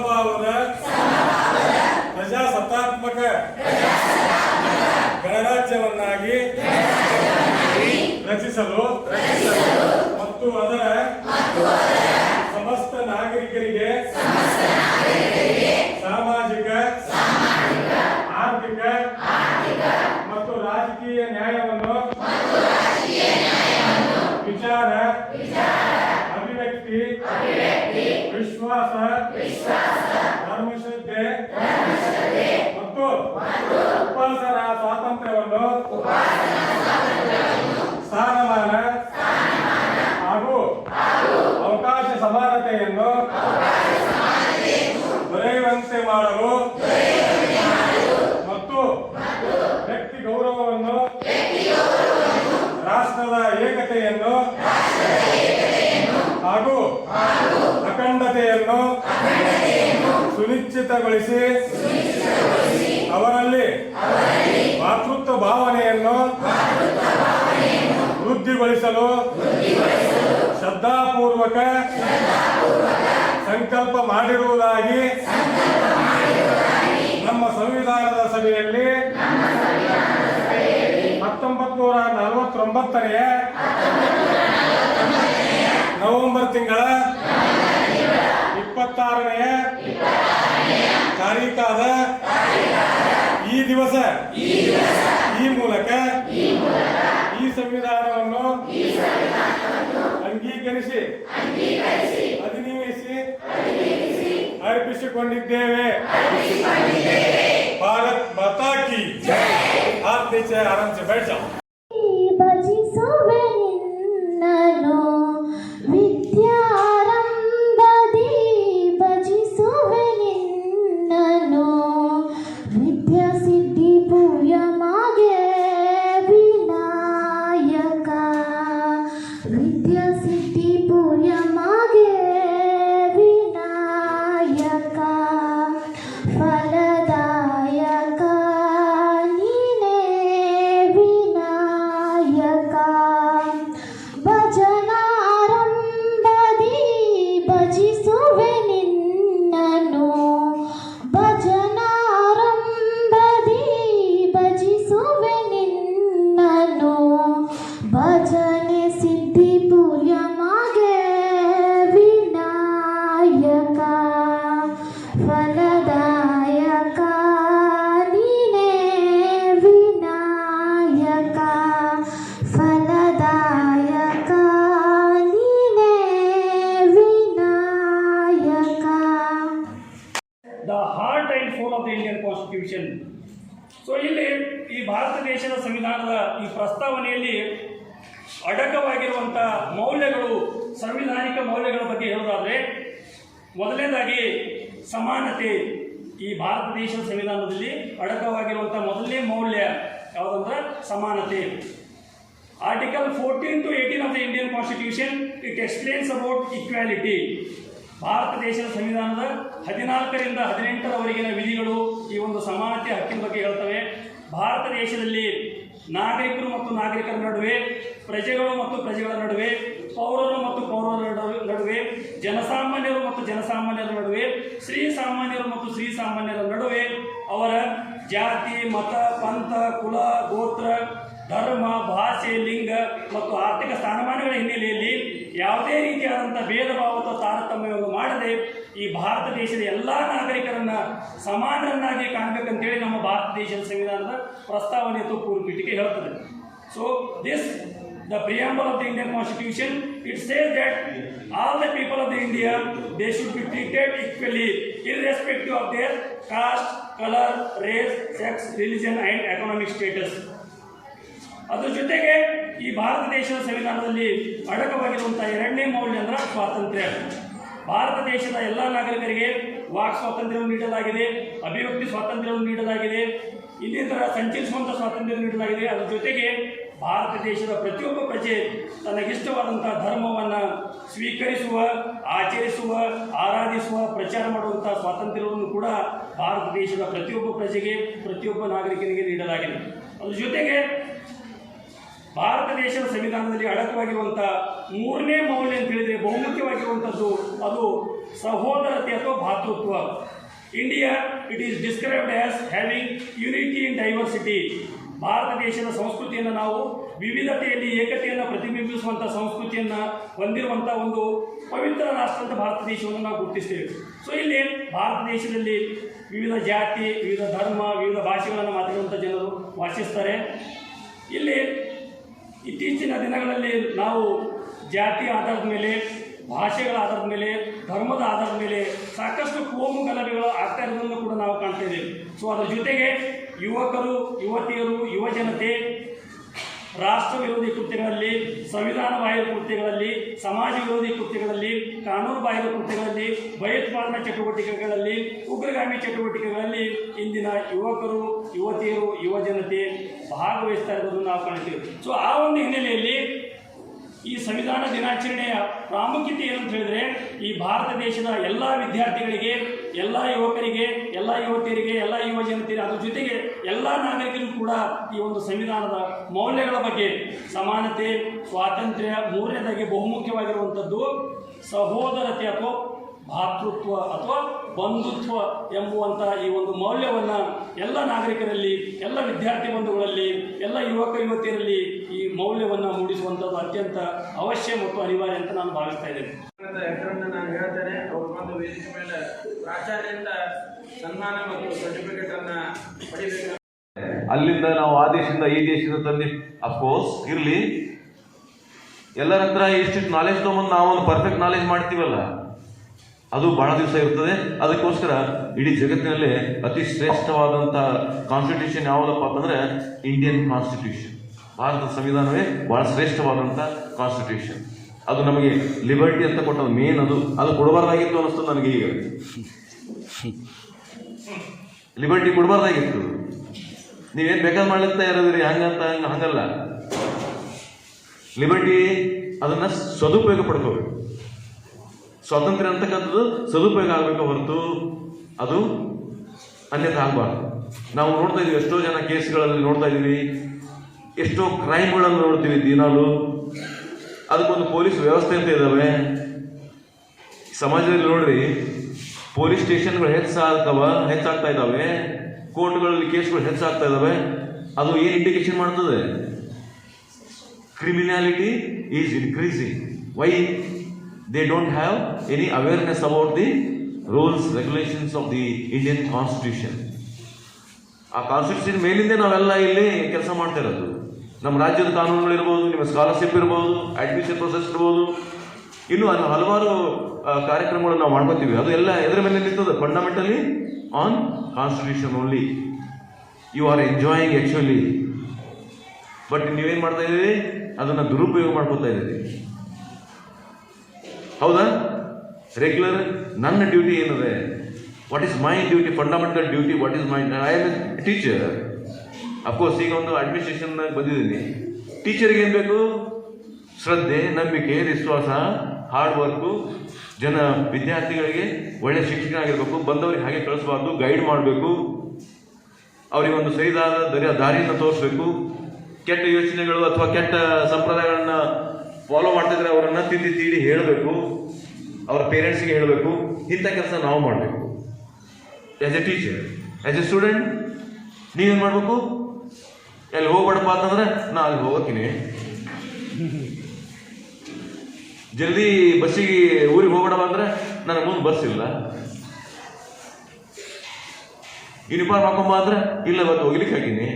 ಸಮಭಾವದ ಪ್ರಜಾಸತ್ತಾತ್ಮಕ ಗಣರಾಜ್ಯವನ್ನಾಗಿ ರಚಿಸಲು ಮತ್ತು ಅದರ ಸಮಸ್ತ ನಾಗರಿಕರಿಗೆ ಸಾಮಾಜಿಕ, ಆರ್ಥಿಕ ಮತ್ತು ರಾಜಕೀಯ ನ್ಯಾಯವನ್ನು ವಿಚಾರ, ಅಭಿವ್ಯಕ್ತಿ, ವಿಶ್ವಾಸ, ಧರ್ಮಶ್ರದ್ಧೆ ಮತ್ತು ಉಪಾಸನಾ ಸ್ವಾತಂತ್ರ್ಯವನ್ನು ಸ್ಥಾನಮಾನ ಹಾಗೂ ಅವಕಾಶ ಸಮಾನತೆಯನ್ನು ದೊರೆಯುವಂತೆ ಮಾಡಲು ಮತ್ತು ವ್ಯಕ್ತಿ ಗೌರವವನ್ನು, ರಾಷ್ಟ್ರದ ಏಕತೆಯನ್ನು ಹಾಗೂ ಅಖಂಡತೆಯನ್ನು ಸುನಿಶ್ಚಿತಗೊಳಿಸಿ ಅವರಲ್ಲಿ ಮಾತೃತ್ವ ಭಾವನೆಯನ್ನು ವೃದ್ಧಿಗೊಳಿಸಲು ಶ್ರದ್ಧಾಪೂರ್ವಕ ಸಂಕಲ್ಪ ಮಾಡಿರುವುದಾಗಿ ನಮ್ಮ ಸಂವಿಧಾನದ ಸಭೆಯಲ್ಲಿ 1949ನೇ ನವೆಂಬರ್ ತಿಂಗಳ 26ನೇ ತಾರೀಖಾದ ಈ ದಿವಸ ಈ ಮೂಲಕ ಈ ಸಂವಿಧಾನವನ್ನು ಅಂಗೀಕರಿಸಿ ಅಧಿನಿವೇಶಿ ಅರ್ಪಿಸಿಕೊಂಡಿದ್ದೇವೆ. ಭಾರತ್ ಮಾತಾ ಕಿ ಜೈ. हाथ नीचे आराम से बैठ जाओ. ಸೊ ಇಲ್ಲಿ ಈ ಭಾರತ ದೇಶದ ಸಂವಿಧಾನದ ಈ ಪ್ರಸ್ತಾವನೆಯಲ್ಲಿ ಅಡಕವಾಗಿರುವಂಥ ಮೌಲ್ಯಗಳು, ಸಂವಿಧಾನಿಕ ಮೌಲ್ಯಗಳ ಬಗ್ಗೆ ಹೇಳೋದಾದರೆ ಮೊದಲನೇದಾಗಿ ಸಮಾನತೆ. ಈ ಭಾರತ ದೇಶದ ಸಂವಿಧಾನದಲ್ಲಿ ಅಡಕವಾಗಿರುವಂಥ ಮೊದಲನೇ ಮೌಲ್ಯ ಯಾವುದಂದ್ರೆ ಸಮಾನತೆ. Article 14 to 18 of the Indian constitution it explains about equality. Bharat ದೇಶದ ಸಂವಿಧಾನದ 14ರಿಂದ 18ರವರೆಗಿನ ವಿಧಿಗಳು ಈ ಒಂದು ಸಮಾನತೆ ಹಕ್ಕಿನ ಬಗ್ಗೆ ಹೇಳ್ತವೆ. ಭಾರತ ದೇಶದಲ್ಲಿ ನಾಗರಿಕರು ಮತ್ತು ನಾಗರಿಕರ ನಡುವೆ, ಪ್ರಜೆಗಳು ಮತ್ತು ಪ್ರಜೆಗಳ ನಡುವೆ, ಪೌರರು ಮತ್ತು ಪೌರರ ನಡುವೆ, ಜನಸಾಮಾನ್ಯರು ಮತ್ತು ಜನಸಾಮಾನ್ಯರ ನಡುವೆ, ಶ್ರೀ ಸಾಮಾನ್ಯರು ಮತ್ತು ಶ್ರೀ ಸಾಮಾನ್ಯರ ನಡುವೆ ಅವರ ಜಾತಿ, ಮತ, ಪಂಥ, ಕುಲ, ಗೋತ್ರ, ಧರ್ಮ, ಭಾಷೆ, ಲಿಂಗ ಮತ್ತು ಆರ್ಥಿಕ ಸ್ಥಾನಮಾನಗಳ ಹಿನ್ನೆಲೆಯಲ್ಲಿ ಯಾವುದೇ ರೀತಿಯಾದಂಥ ಭೇದ ಭಾವ ಅಥವಾ ತಾರತಮ್ಯವನ್ನು ಮಾಡದೆ ಈ ಭಾರತ ದೇಶದ ಎಲ್ಲ ನಾಗರಿಕರನ್ನು ಸಮಾನರನ್ನಾಗಿ ಕಾಣಬೇಕಂತೇಳಿ ನಮ್ಮ ಭಾರತ ದೇಶದ ಸಂವಿಧಾನದ ಪ್ರಸ್ತಾವನೆ ಅಥವಾ ಪೂರ್ವಪೀಠಿಕೆ ಹೇಳ್ತದೆ. So this the preamble of the Indian Constitution, it says that all the people of the India, they should be treated equally irrespective of their caste, color, race, sex, religion and economic status. ಅದರ ಜೊತೆಗೆ ಈ ಭಾರತ ದೇಶದ ಸಂವಿಧಾನದಲ್ಲಿ ಅಡಕವಾಗಿರುವಂಥ ಎರಡನೇ ಮೌಲ್ಯ ಅಂದ್ರೆ ಸ್ವಾತಂತ್ರ್ಯ. ಭಾರತ ದೇಶದ ಎಲ್ಲ ನಾಗರಿಕರಿಗೆ ವಾಕ್ ಸ್ವಾತಂತ್ರ್ಯವನ್ನು ನೀಡಲಾಗಿದೆ, ಅಭಿವ್ಯಕ್ತಿ ಸ್ವಾತಂತ್ರ್ಯವನ್ನು ನೀಡಲಾಗಿದೆ, ಇನ್ನಿತರ ಸಂಚರಿಸುವಂಥ ಸ್ವಾತಂತ್ರ್ಯ ನೀಡಲಾಗಿದೆ. ಅದರ ಜೊತೆಗೆ ಭಾರತ ದೇಶದ ಪ್ರತಿಯೊಬ್ಬ ಪ್ರಜೆ ತನಗಿಷ್ಟವಾದಂಥ ಧರ್ಮವನ್ನು ಸ್ವೀಕರಿಸುವ, ಆಚರಿಸುವ, ಆರಾಧಿಸುವ, ಪ್ರಚಾರ ಮಾಡುವಂಥ ಸ್ವಾತಂತ್ರ್ಯವನ್ನು ಕೂಡ ಭಾರತ ದೇಶದ ಪ್ರತಿಯೊಬ್ಬ ಪ್ರಜೆಗೆ, ಪ್ರತಿಯೊಬ್ಬ ನಾಗರಿಕನಿಗೆ ನೀಡಲಾಗಿದೆ. ಅದರ ಜೊತೆಗೆ ಭಾರತ ದೇಶದ ಸಂವಿಧಾನದಲ್ಲಿ ಅಡಕವಾಗಿರುವಂಥ ಮೂರನೇ ಮೌಲ್ಯ ಅಂತ ಹೇಳಿದರೆ ಬಹುಮುಖ್ಯವಾಗಿರುವಂಥದ್ದು ಅದು ಸಹೋದರತೆ ಅಥವಾ ಭಾತೃತ್ವ. India it is described as having unity in diversity. Bharat ದೇಶದ ಸಂಸ್ಕೃತಿಯನ್ನು ನಾವು ವಿವಿಧತೆಯಲ್ಲಿ ಏಕತೆಯನ್ನು ಪ್ರತಿಬಿಂಬಿಸುವಂಥ ಸಂಸ್ಕೃತಿಯನ್ನು ಹೊಂದಿರುವಂಥ ಒಂದು ಪವಿತ್ರ ರಾಷ್ಟ್ರ ಅಂತ ಭಾರತ ದೇಶವನ್ನು ನಾವು ಗುರುತಿಸ್ತೇವೆ. ಸೊ ಇಲ್ಲಿ ಭಾರತ ದೇಶದಲ್ಲಿ ವಿವಿಧ ಜಾತಿ, ವಿವಿಧ ಧರ್ಮ, ವಿವಿಧ ಭಾಷೆಗಳನ್ನು ಮಾತಾಡುವಂಥ ಜನರು ವಾಸಿಸ್ತಾರೆ. ಇಲ್ಲಿ ಇತ್ತೀಚಿನ ದಿನಗಳಲ್ಲಿ ನಾವು ಜಾತಿ ಆಧಾರದ ಮೇಲೆ, ಭಾಷೆಗಳ ಆಧಾರದ ಮೇಲೆ, ಧರ್ಮದ ಆಧಾರದ ಮೇಲೆ ಸಾಕಷ್ಟು ಕೋಮು ಗಲಭೆಗಳು ಆಗ್ತಾ ಇರೋದನ್ನು ಕೂಡ ನಾವು ಕಾಣ್ತಾ ಇದ್ದೇವೆ. ಸೊ ಅದರ ಜೊತೆಗೆ ಯುವಕರು, ಯುವತಿಯರು, ಯುವಜನತೆ ರಾಷ್ಟ್ರ ವಿರೋಧಿ ಕೃತ್ಯಗಳಲ್ಲಿ, ಸಂವಿಧಾನ ಬಾಹಿರ ಕೃತ್ಯಗಳಲ್ಲಿ, ಸಮಾಜ ವಿರೋಧಿ ಕೃತ್ಯಗಳಲ್ಲಿ, ಕಾನೂನು ಬಾಹಿರ ಕೃತ್ಯಗಳಲ್ಲಿ, ಭಯೋತ್ಪಾದನಾ ಚಟುವಟಿಕೆಗಳಲ್ಲಿ, ಉಗ್ರಗಾಮಿ ಚಟುವಟಿಕೆಗಳಲ್ಲಿ ಇಂದಿನ ಯುವಕರು, ಯುವತಿಯರು, ಯುವಜನತೆ ಭಾಗವಹಿಸ್ತಾ ಇರೋದನ್ನು ನಾವು ಕಾಣ್ತೀವಿ. ಸೊ ಆ ಒಂದು ಹಿನ್ನೆಲೆಯಲ್ಲಿ ಈ ಸಂವಿಧಾನ ದಿನಾಚರಣೆಯ ಪ್ರಾಮುಖ್ಯತೆ ಏನಂತ ಹೇಳಿದರೆ, ಈ ಭಾರತ ದೇಶದ ಎಲ್ಲ ವಿದ್ಯಾರ್ಥಿಗಳಿಗೆ, ಎಲ್ಲ ಯುವಕರಿಗೆ, ಎಲ್ಲ ಯುವತಿಯರಿಗೆ, ಎಲ್ಲ ಯುವಜನತೆಯರಿಗೆ, ಅದ್ರ ಜೊತೆಗೆ ಎಲ್ಲ ನಾಗರಿಕರಿಗೂ ಕೂಡ ಈ ಒಂದು ಸಂವಿಧಾನದ ಮೌಲ್ಯಗಳ ಬಗ್ಗೆ ಸಮಾನತೆ, ಸ್ವಾತಂತ್ರ್ಯ, ಮೂರನೇದಾಗಿ ಬಹುಮುಖ್ಯವಾಗಿರುವಂಥದ್ದು ಸಹೋದರತೆ ಅಥವಾ ಭಾತೃತ್ವ ಅಥವಾ ಬಂಧುತ್ವ ಎಂಬುವಂಥ ಈ ಒಂದು ಮೌಲ್ಯವನ್ನು ಎಲ್ಲ ನಾಗರಿಕರಲ್ಲಿ, ಎಲ್ಲ ವಿದ್ಯಾರ್ಥಿ ಬಂಧುಗಳಲ್ಲಿ, ಎಲ್ಲ ಯುವಕ ಯುವತಿಯರಲ್ಲಿ ಈ ಮೌಲ್ಯವನ್ನು ಮೂಡಿಸುವಂಥದ್ದು ಅತ್ಯಂತ ಅವಶ್ಯ ಮತ್ತು ಅನಿವಾರ್ಯ ಅಂತ ನಾನು ಭಾವಿಸ್ತಾ ಇದ್ದೇನೆ. ಹೆಸರನ್ನು ನಾನು ಹೇಳ್ತೇನೆ. ಅವ್ರ ಒಂದು ವೇದಿಕೆ ಮೇಲೆ ಪ್ರಾಚಾರ್ಯರಿಂದ ಸನ್ಮಾನ ಮತ್ತು ಸರ್ಟಿಫಿಕೇಟ್ ಅನ್ನ ಪಡಿಬೇಕು. ಅಲ್ಲಿಂದ ನಾವು ಆ ದೇಶದಿಂದ ಈ ದೇಶದಿಂದ ತಂದು ಅಫ್ಕೋರ್ಸ್ ಇರಲಿ, ಎಲ್ಲರ ಹತ್ರ ಇಷ್ಟು ನಾಲೆಜ್ ತೊಗೊಂಡು ನಾವೊಂದು ಪರ್ಫೆಕ್ಟ್ ನಾಲೆಜ್ ಮಾಡ್ತೀವಲ್ಲ, ಅದು ಬಹಳ ದಿವಸ ಇರ್ತದೆ. ಅದಕ್ಕೋಸ್ಕರ ಇಡೀ ಜಗತ್ತಿನಲ್ಲೇ ಅತಿ ಶ್ರೇಷ್ಠವಾದಂಥ ಕಾನ್ಸ್ಟಿಟ್ಯೂಷನ್ ಯಾವುದಪ್ಪ ಅಂತಂದರೆ ಇಂಡಿಯನ್ ಕಾನ್ಸ್ಟಿಟ್ಯೂಷನ್. ಭಾರತದ ಸಂವಿಧಾನವೇ ಬಹಳ ಶ್ರೇಷ್ಠವಾದಂಥ ಕಾನ್ಸ್ಟಿಟ್ಯೂಷನ್. ಅದು ನಮಗೆ ಲಿಬರ್ಟಿ ಅಂತ ಕೊಟ್ಟದ್ದು ಮೇನ್. ಅದು ಕೊಡಬಾರ್ದಾಗಿತ್ತು ಅನ್ನಿಸ್ತದೆ ನನಗೆ. ಈಗ ಲಿಬರ್ಟಿ ಕೊಡಬಾರ್ದಾಗಿತ್ತು. ನೀವೇನು ಬೇಕಾದ್ರೆ ಮಾಡ್ಲಿಕ್ತಾ ಇರೋದ್ರಿ, ಹಂಗಲ್ಲ. ಲಿಬರ್ಟಿ ಅದನ್ನು ಸದುಪಯೋಗ ಪಡ್ಕೋಬೇಕು. ಸ್ವಾತಂತ್ರ್ಯ ಅಂತಕ್ಕಂಥದ್ದು ಸದುಪಯೋಗ ಆಗಬೇಕು ಹೊರತು ಅದು ಅನ್ಯಥ ಆಗಬಾರ್ದು. ನಾವು ನೋಡ್ತಾ ಇದ್ದೀವಿ, ಎಷ್ಟೋ ಜನ ಕೇಸ್ಗಳಲ್ಲಿ ನೋಡ್ತಾ ಇದ್ದೀವಿ, ಎಷ್ಟೋ ಕ್ರೈಮ್ಗಳನ್ನು ನೋಡ್ತೀವಿ ದಿನಾಲು. ಅದಕ್ಕೊಂದು ಪೊಲೀಸ್ ವ್ಯವಸ್ಥೆ ಅಂತ ಇದ್ದಾವೆ ಸಮಾಜದಲ್ಲಿ. ನೋಡ್ರಿ, ಪೊಲೀಸ್ ಸ್ಟೇಷನ್ಗಳು ಹೆಚ್ಚಾಗ್ತಾ ಇದ್ದಾವೆ, ಕೋರ್ಟ್ಗಳಲ್ಲಿ ಕೇಸ್ಗಳು ಹೆಚ್ಚಾಗ್ತಾ ಇದ್ದಾವೆ. ಅದು ಏನು ಇಂಡಿಕೇಶನ್ ಮಾಡ್ತದೆ? Criminality is increasing. Why? They don't have any awareness about the rules, regulations of the Indian Constitution. ಆ ಕಾನ್ಸ್ಟಿಟ್ಯೂಷನ್ ಮೇಲಿಂದ ನಾವೆಲ್ಲ ಇಲ್ಲಿ ಕೆಲಸ ಮಾಡ್ತಾ ಇರೋದು. ನಮ್ಮ ರಾಜ್ಯದ ಕಾನೂನುಗಳಿರ್ಬೋದು, ನಿಮ್ಮ ಸ್ಕಾಲರ್ಶಿಪ್ ಇರ್ಬೋದು, ಅಡ್ಮಿಷನ್ ಪ್ರೊಸೆಸ್ ಇರ್ಬೋದು, ಇನ್ನೂ ಹಲವಾರು ಕಾರ್ಯಕ್ರಮಗಳು ನಾವು ಮಾಡ್ಕೊತೀವಿ. ಅದು ಎಲ್ಲ ಎದ್ರ ಮೇಲೆ ನಿಂತದೆ? Fundamentally on constitution only. You are enjoying actually. But ನೀವೇನು ಮಾಡ್ತಾ ಇದ್ದೀರಿ? ಅದನ್ನು ದುರುಪಯೋಗ ಮಾಡ್ಕೊತಾ ಇದ್ದೀರಿ. ಹೌದಾ? ರೆಗ್ಯುಲರ್ ನನ್ನ ಡ್ಯೂಟಿ ಏನಿದೆ? What is my duty? Fundamental duty. What is my? I am A teacher. Of course ಈಗ ಒಂದು ಅಡ್ಮಿನಿಸ್ಟ್ರೇಷನ್ನಾಗ ಬಂದಿದ್ದೀನಿ. ಟೀಚರ್ಗೆ ಏನು ಬೇಕು? ಶ್ರದ್ಧೆ, ನಂಬಿಕೆ, ವಿಶ್ವಾಸ, ಹಾರ್ಡ್ ವರ್ಕು, ವಿದ್ಯಾರ್ಥಿಗಳಿಗೆ ಒಳ್ಳೆಯ ಶಿಕ್ಷಣ ಆಗಿರಬೇಕು. ಬಂದವರಿಗೆ ಹಾಗೆ ಕಳಿಸಬಾರ್ದು, ಗೈಡ್ ಮಾಡಬೇಕು, ಅವರಿಗೆ ಒಂದು ಸರಿಯಾದ ದಾರಿಯನ್ನು ತೋರಿಸ್ಬೇಕು. ಕೆಟ್ಟ ಯೋಚನೆಗಳು ಅಥವಾ ಕೆಟ್ಟ ಸಂಪ್ರದಾಯಗಳನ್ನ ಫಾಲೋ ಮಾಡ್ತಿದ್ರೆ ಅವರನ್ನು ತಿದ್ದಿ ಹೇಳಬೇಕು, ಅವರ ಪೇರೆಂಟ್ಸ್ಗೆ ಹೇಳಬೇಕು. ಇಂಥ ಕೆಲಸ ನಾವು ಮಾಡಬೇಕು as A teacher. As A student ನೀವೇನು ಮಾಡಬೇಕು? ಎಲ್ಲಿ ಹೋಗ್ಬೇಡಪ್ಪ ಅಂತಂದ್ರೆ ನಾ ಅಲ್ಲಿ ಹೋಗೋತೀನಿ, ಜಲ್ದಿ ಬಸ್ಸಿಗೆ ಊರಿಗೆ ಹೋಗ್ಬೇಡಪ್ಪ ಅಂದ್ರೆ ನನಗೆ ಮುಂದೆ ಬಸ್ ಇಲ್ಲ, ಯೂನಿಫಾರ್ಮ್ ಹಾಕೊಂಬ ಅಂದ್ರೆ ಇಲ್ಲ ಇವತ್ತು ಹೋಗ್ಲಿಕ್ಕೆ ಹಾಕೀನಿ.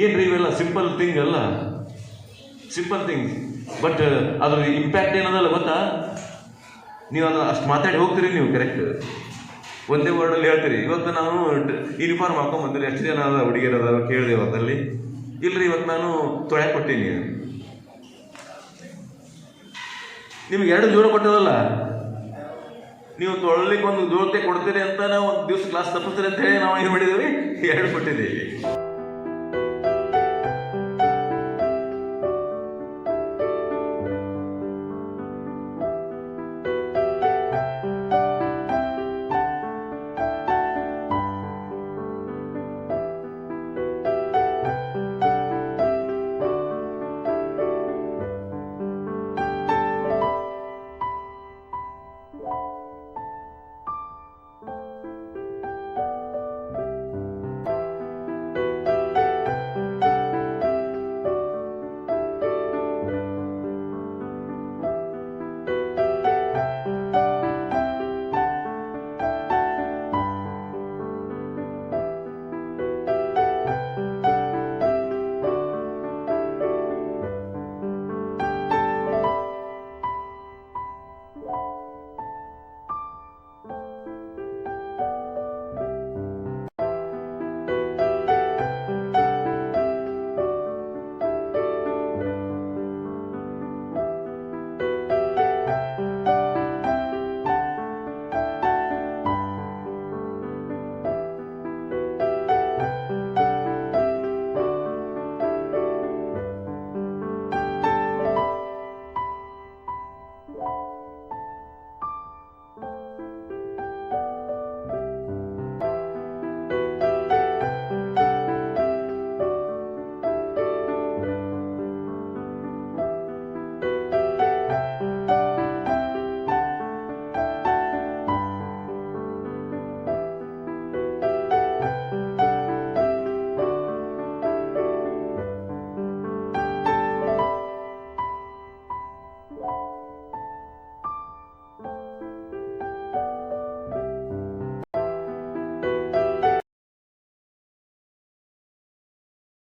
ಏನ್ರಿ ಇವೆಲ್ಲ ಸಿಂಪಲ್ ಥಿಂಗ್ ಅಲ್ಲ, ಸಿಂಪಲ್ ಥಿಂಗ್ಸ್. ಬಟ್ ಅದ್ರ ಇಂಪ್ಯಾಕ್ಟ್ ಏನದಲ್ಲ ಗೊತ್ತಾ? ನೀವು ಅದನ್ನು ಅಷ್ಟು ಮಾತಾಡಿ ಹೋಗ್ತೀರಿ ನೀವು, ಕರೆಕ್ಟ್ ಒಂದೇ ವರ್ಡಲ್ಲಿ ಹೇಳ್ತೀರಿ. ಇವತ್ತು ನಾನು ಯೂನಿಫಾರ್ಮ್ ಹಾಕೊಂಬಂದಿರಿ, ಎಷ್ಟು ಜನ ಅದ ಹುಡುಗಿಯರದ ಕೇಳಿದೆ ಇವತ್ತಲ್ಲಿ? ಇಲ್ರಿ ಇವತ್ತು ನಾನು ತೊಳ್ಯಾಕೆ ಕೊಟ್ಟೀನಿ. ನಿಮ್ಗೆ 2 ಜೋಳ ಕೊಟ್ಟದಲ್ಲ, ನೀವು ತೊಳಲಿಕ್ಕೆ ಒಂದು ಜೋಳತೆ ಕೊಡ್ತೀರಿ ಅಂತ ನಾವು ಒಂದು ದಿವಸ ಕ್ಲಾಸ್ ತಪ್ಪಿಸ್ತೀರಿ ಅಂತ ಹೇಳಿ ನಾವು ಏನು ಮಾಡಿದ್ದೀವಿ? 2 ಕೊಟ್ಟಿದ್ದೀವಿ.